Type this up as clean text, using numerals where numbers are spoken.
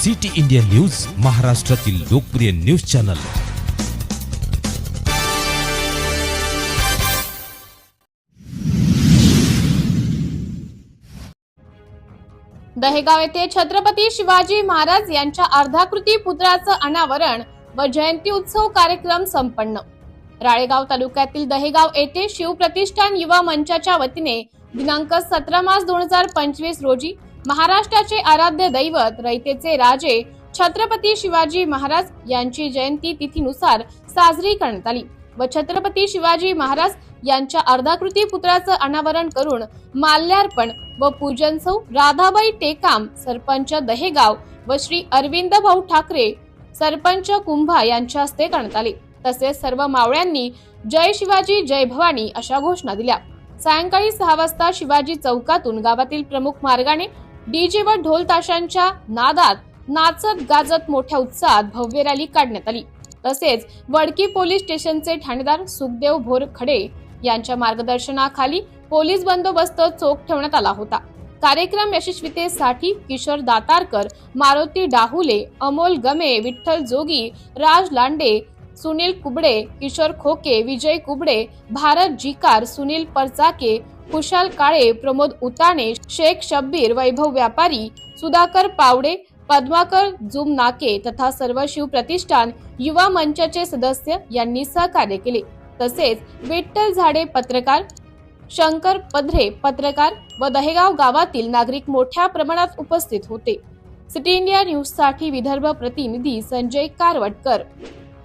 City India news, महाराष्ट्रातील लोकप्रिय news channel. Dahegaon येथे छत्रपती शिवाजी महाराज यांच्या अर्धाकृती पुतळ्याचं अनावरण व जयंती उत्सव कार्यक्रम संपन्न। राळेगाव तालुक्यातील दहेगाव येथे शिवप्रतिष्ठान युवा मंचाच्या वतीने दिनांक 17 मार्च 2025 रोजी महाराष्ट्राचे आराध्य दैवत रयतेचे राजे छत्रपती शिवाजी महाराज यांची जयंती तिथीनुसार साजरी करण्यात आली व छत्रपती शिवाजी महाराज यांच्या अर्धाकृती पुतळ्याचं अनावरण करून माल्यार्पण व पूजन सौ राधाबाई टेकाम सरपंच दहेगाव व श्री अरविंद भाऊ ठाकरे सरपंच कुंभा यांच्या हस्ते करण्यात आले। तसेच सर्व मावळ्यांनी जय शिवाजी जय भवानी अशा घोषणा दिल्या। सायंकाळी 6 वाजता शिवाजी चौकातून गावातील प्रमुख मार्गाने डीजे व ढोल ताशांच्या नादात नाचत गाजत मोठ्या उत्साहात भव्य रॅली काढण्यात आली। तसेच वडकी पोलीस स्टेशनचे ठाणेदार सुखदेव भोरखडे यांच्या मार्गदर्शनाखाली पोलीस बंदोबस्त चोख ठेवण्यात आला होता। कार्यक्रम यशस्वीतेसाठी किशोर दातारकर, मारुती डाहुले, अमोल गमे, विठ्ठल जोगी, राज लांडे, सुनील कुबडे, किशोर खोके, विजय कुबडे, भारत जिकार, सुनील परचाके, कुशाल काळे, प्रमोद उताणे, शेख शब्बीर, वैभव व्यापारी, सुधाकर पावडे, पद्माकर जुमनाके तथा सर्व शिव प्रतिष्ठान युवा मंचाचे सदस्य यांनी सहकार्य केले। तसेच विठ्ठल झाडे पत्रकार, शंकर पधरे पत्रकार व दहेगाव गावातील नागरिक मोठ्या प्रमाणात उपस्थित होते। सिटी इंडिया न्यूज साठी विदर्भ प्रतिनिधी संजय कारवटकर।